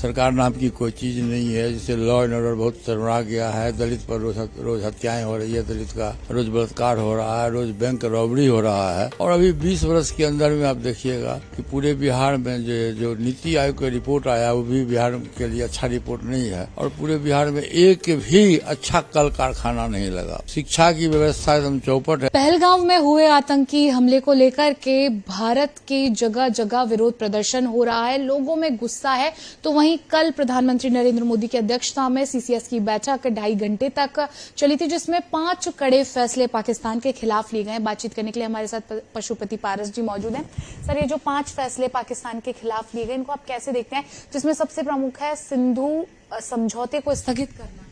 सरकार नाम की कोई चीज नहीं है, जिससे लॉ एंड ऑर्डर बहुत चरमरा गया है। दलित पर रोज हत्याएं हो रही है, दलित का रोज बलात्कार हो रहा है, रोज बैंक रॉबरी हो रहा है। और अभी 20 वर्ष के अंदर में आप देखिएगा कि पूरे बिहार में जो नीति आयोग का रिपोर्ट आया वो भी बिहार के लिए अच्छा रिपोर्ट नहीं है। और पूरे बिहार में एक भी अच्छा कल कारखाना नहीं लगा। शिक्षा की व्यवस्था एकदम चौपट है। पहलगाम में हुए आतंकी हमले को लेकर के भारत के जगह जगह विरोध प्रदर्शन हो रहा है, लोगों में गुस्सा है। तो वहीं कल प्रधानमंत्री नरेंद्र मोदी की अध्यक्षता में सीसीएस की बैठक 2.5 घंटे तक चली थी, जिसमें 5 कड़े फैसले पाकिस्तान के खिलाफ लिए गए। बातचीत करने के लिए हमारे साथ पशुपति पारस जी मौजूद हैं। सर, ये जो 5 फैसले पाकिस्तान के खिलाफ लिए गए, इनको आप कैसे देखते हैं? जिसमें सबसे प्रमुख है सिंधु समझौते को स्थगित करना।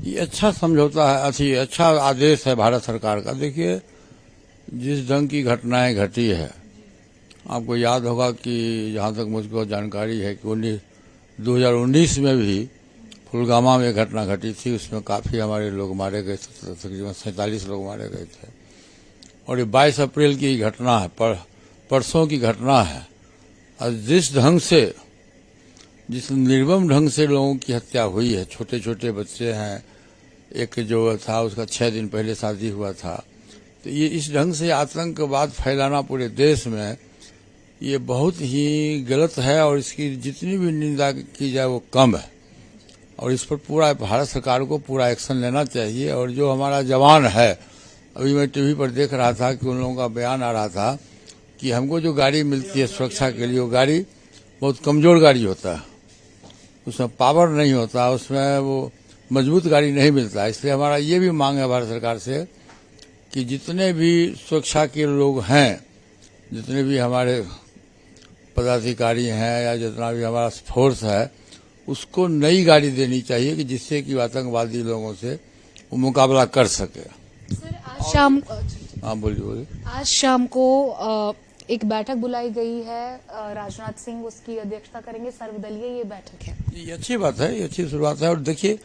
ये अच्छा समझौता है, अच्छा आदेश है भारत सरकार का। देखिए, जिस ढंग की घटनाएं घटी है, आपको याद होगा कि जहां तक मुझको जानकारी है कि 2019 में भी पुलवामा में घटना घटी थी। उसमें काफी हमारे लोग मारे गए थे, तकरीबन 47 लोग मारे गए थे। और ये 22 अप्रैल की घटना है, परसों की घटना है। और जिस निर्मम ढंग से लोगों की हत्या हुई है, छोटे छोटे बच्चे हैं, एक जो था उसका 6 दिन पहले शादी हुआ था। तो ये इस ढंग से आतंकवाद फैलाना पूरे देश में ये बहुत ही गलत है। और इसकी जितनी भी निंदा की जाए वो कम है। और इस पर पूरा भारत सरकार को पूरा एक्शन लेना चाहिए। और जो हमारा जवान है, अभी मैं टीवी पर देख रहा था कि उन लोगों का बयान आ रहा था कि हमको जो गाड़ी मिलती है सुरक्षा के लिए, वो गाड़ी बहुत कमजोर गाड़ी होता है, उसमें पावर नहीं होता, उसमें वो मजबूत गाड़ी नहीं मिलता। इसलिए हमारा ये भी मांग है भारत सरकार से कि जितने भी सुरक्षा के लोग हैं, जितने भी हमारे पदाधिकारी हैं या जितना भी हमारा फोर्स है, उसको नई गाड़ी देनी चाहिए कि जिससे कि आतंकवादी लोगों से वो मुकाबला कर सके। सर, आज शाम हाँ बोलिए। आज शाम को एक बैठक बुलाई गई है, राजनाथ सिंह उसकी अध्यक्षता करेंगे। सर्वदलीय ये बैठक है। ये अच्छी बात है, ये अच्छी शुरुआत है। और देखिए,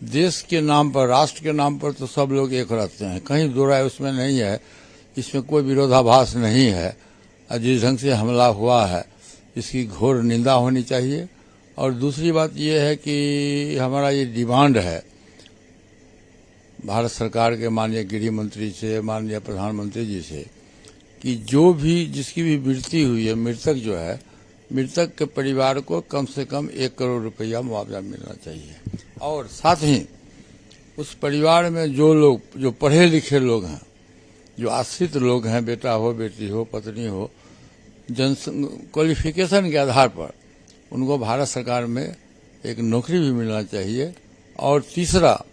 देश के नाम पर, राष्ट्र के नाम पर तो सब लोग एक रहते हैं, कहीं दो राय उसमें नहीं है। इसमें कोई विरोधाभास नहीं है। जिस ढंग से हमला हुआ है, इसकी घोर निंदा होनी चाहिए। और दूसरी बात यह है कि हमारा ये डिमांड है भारत सरकार के माननीय गृह मंत्री से, माननीय प्रधानमंत्री जी से, कि जो भी जिसकी भी मृत्यु हुई है, मृतक जो है, मृतक के परिवार को कम से कम 1 करोड़ रुपया मुआवजा मिलना चाहिए। और साथ ही उस परिवार में जो पढ़े लिखे लोग हैं, जो आश्रित लोग हैं, बेटा हो, बेटी हो, पत्नी हो, क्वालिफिकेशन के आधार पर उनको भारत सरकार में एक नौकरी भी मिलना चाहिए। और तीसरा,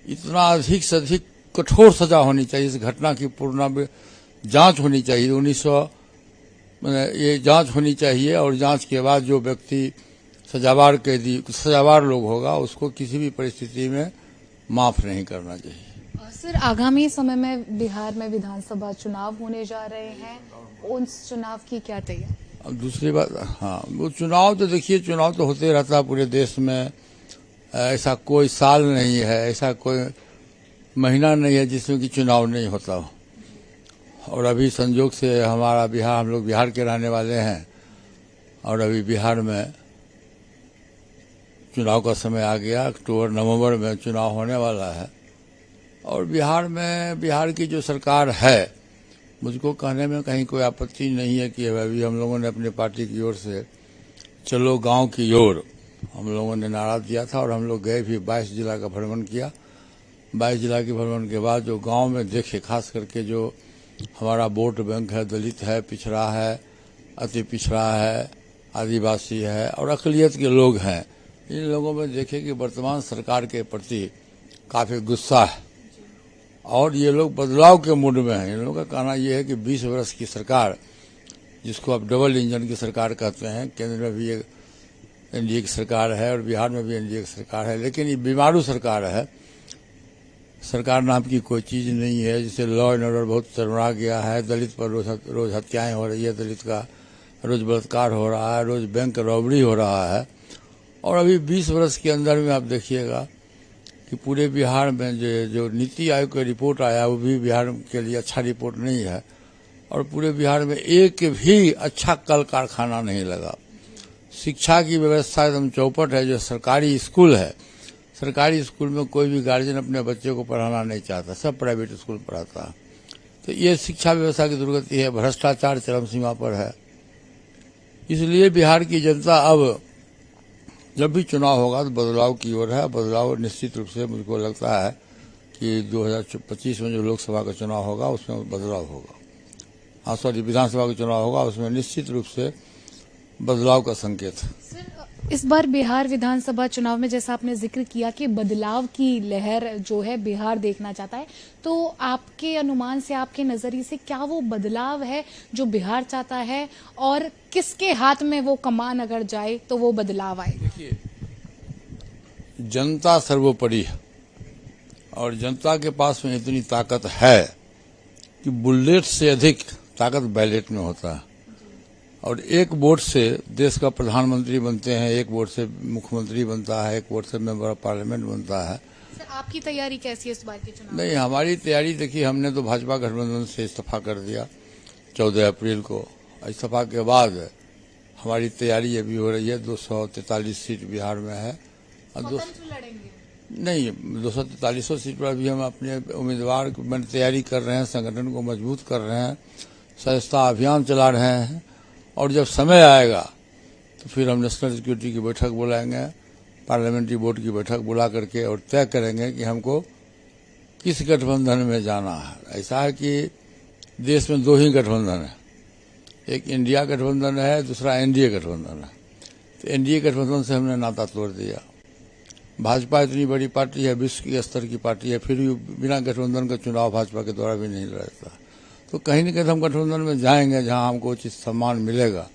इतना अधिक से अधिक कठोर सजा होनी चाहिए। इस घटना की पूर्ण जांच होनी चाहिए। 1900 ये जांच होनी चाहिए। और जांच के बाद जो व्यक्ति सजावार लोग होगा, उसको किसी भी परिस्थिति में माफ नहीं करना चाहिए। सर, आगामी समय में बिहार में विधानसभा चुनाव होने जा रहे हैं, उस चुनाव की क्या तैयारी? अब दूसरी बात, हाँ, वो चुनाव तो देखिए, चुनाव तो होते रहता है पूरे देश में। ऐसा कोई साल नहीं है, ऐसा कोई महीना नहीं है जिसमें कि चुनाव नहीं होता हो। और अभी संजोग से हमारा बिहार, हम लोग बिहार के रहने वाले हैं, और अभी बिहार में चुनाव का समय आ गया। अक्टूबर नवंबर में चुनाव होने वाला है। और बिहार की जो सरकार है, मुझको कहने में कहीं कोई आपत्ति नहीं है कि अभी हम लोगों ने अपनी पार्टी की ओर से चलो गांव की ओर हम लोगों ने नारा दिया था। और हम लोग गए भी, 22 जिला का भ्रमण किया। 22 जिला के भ्रमण के बाद जो गांव में देखे, खास करके जो हमारा वोट बैंक है, दलित है, पिछड़ा है, अति पिछड़ा है, आदिवासी है और अकलियत के लोग हैं, इन लोगों में देखे कि वर्तमान सरकार के प्रति काफी गुस्सा है। और ये लोग बदलाव के मूड में हैं। इन लोगों का कहना यह है कि 20 वर्ष की सरकार, जिसको आप डबल इंजन की सरकार कहते हैं, केंद्र में भी एक एनडीए की सरकार है और बिहार में भी एनडीए की सरकार है, लेकिन ये बीमारू सरकार है। सरकार नाम की कोई चीज नहीं है, जिससे लॉ एंड ऑर्डर बहुत चरमरा गया है। दलित पर रोज हत्याएं हो रही है, दलित का रोज बलात्कार हो रहा है, रोज बैंक रॉबरी हो रहा है। और अभी 20 वर्ष के अंदर में आप देखिएगा कि पूरे बिहार में जो नीति आयोग का रिपोर्ट आया, वो भी बिहार के लिए अच्छा रिपोर्ट नहीं है। और पूरे बिहार में एक भी अच्छा कल कारखाना नहीं लगा। शिक्षा की व्यवस्था एकदम चौपट है। जो सरकारी स्कूल है, सरकारी स्कूल में कोई भी गार्जियन अपने बच्चे को पढ़ाना नहीं चाहता, सब प्राइवेट स्कूल पढ़ाता है। तो ये शिक्षा व्यवस्था की दुर्गति है, भ्रष्टाचार चरम सीमा पर है। इसलिए बिहार की जनता अब जब भी चुनाव होगा तो बदलाव की ओर है। बदलाव निश्चित रूप से मुझको लगता है कि 2025 में जो लोकसभा का चुनाव होगा उसमें बदलाव होगा। हाँ सॉरी, विधानसभा का चुनाव होगा उसमें निश्चित रूप से बदलाव का संकेत है। इस बार बिहार विधानसभा चुनाव में जैसा आपने जिक्र किया कि बदलाव की लहर जो है बिहार देखना चाहता है, तो आपके अनुमान से, आपके नजरिए से क्या वो बदलाव है जो बिहार चाहता है, और किसके हाथ में वो कमान अगर जाए तो वो बदलाव आए? देखिए, जनता सर्वोपरि है और जनता के पास में इतनी ताकत है कि बुलेट से अधिक ताकत बैलेट में होता है। और एक वोट से देश का प्रधानमंत्री बनते हैं, एक वोट से मुख्यमंत्री बनता है, एक वोट से मेंबर ऑफ पार्लियामेंट बनता है। सर, आपकी तैयारी कैसी है इस बार के चुनाव? नहीं, हमारी तैयारी देखिए, हमने तो भाजपा गठबंधन से इस्तीफा कर दिया 14 अप्रैल को। इस्तीफा के बाद हमारी तैयारी अभी हो रही है। 243 सीट बिहार में है। नहीं, 243 सीट पर अभी हम अपने उम्मीदवार की तैयारी कर रहे हैं, संगठन को मजबूत कर रहे हैं, सदस्यता अभियान चला रहे हैं। और जब समय आएगा तो फिर हम नेशनल सिक्योरिटी की बैठक बुलाएंगे, पार्लियामेंट्री बोर्ड की बैठक बुला करके और तय करेंगे कि हमको किस गठबंधन में जाना है। ऐसा है कि देश में दो ही गठबंधन है, एक इंडिया गठबंधन है, दूसरा एनडीए गठबंधन है। तो एनडीए गठबंधन से हमने नाता तोड़ दिया। भाजपा इतनी बड़ी पार्टी है, विश्व की स्तर की पार्टी है, फिर भी बिना गठबंधन का चुनाव भाजपा के द्वारा भी नहीं लड़ता। तो कहीं न कहीं हम गठबंधन में जाएंगे, जहां हमको उचित सम्मान मिलेगा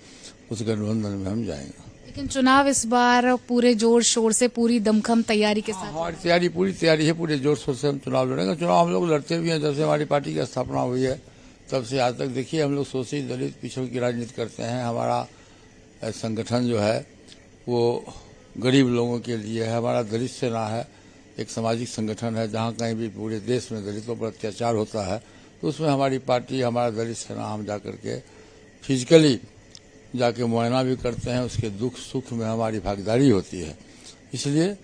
उस गठबंधन में हम जाएंगे। लेकिन चुनाव इस बार पूरे जोर शोर से, पूरी दमखम तैयारी के साथ। हमारी तैयारी, पूरी तैयारी है, पूरे जोर शोर से हम चुनाव लड़ेंगे। चुनाव हम लोग लड़ते भी हैं, जब से हमारी पार्टी की स्थापना हुई है तब से आज तक। देखिए, हम लोग शोषित, दलित, पिछड़ों की राजनीति करते हैं। हमारा संगठन जो है वो गरीब लोगों के लिए है। हमारा दलित सेना है, एक सामाजिक संगठन है। जहाँ कहीं भी पूरे देश में दलितों पर अत्याचार होता है तो उसमें हमारी पार्टी, हमारा दलित सेना, हम जाकर के फिजिकली जाके मुआयना भी करते हैं। उसके दुख सुख में हमारी भागीदारी होती है। इसलिए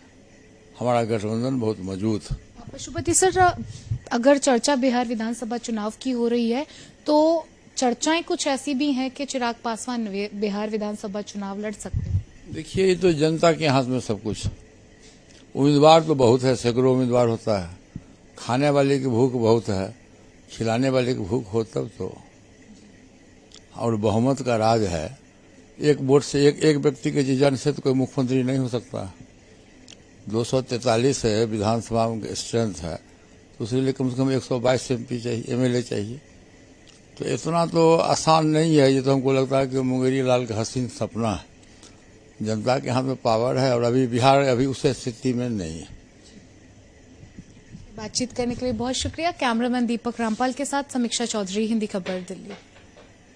हमारा गठबंधन बहुत मजबूत है। पशुपति सर, अगर चर्चा बिहार विधानसभा चुनाव की हो रही है तो चर्चाएं कुछ ऐसी भी हैं कि चिराग पासवान बिहार विधानसभा चुनाव लड़ सकते हैं? देखिए, ये तो जनता के हाथ में सब कुछ। उम्मीदवार तो बहुत है, सैकड़ों उम्मीदवार होता है। खाने वाले की भूख बहुत है, खिलाने वाले की भूख हो तब तो। और बहुमत का राज है। एक वोट से, एक व्यक्ति के जीतने से तो कोई मुख्यमंत्री नहीं हो सकता। 243 है विधानसभा में स्ट्रेंथ है, तो उसके लिए कम से कम 122 एमपी चाहिए, एमएलए चाहिए। तो इतना तो आसान नहीं है। ये तो हमको लगता है कि मुंगेरी लाल का हसीन सपना है। जनता के हाथ में पावर है और अभी बिहार अभी उस स्थिति में नहीं है। बातचीत करने के लिए बहुत शुक्रिया। कैमरामैन दीपक रामपाल के साथ समीक्षा चौधरी, हिंदी खबर, दिल्ली।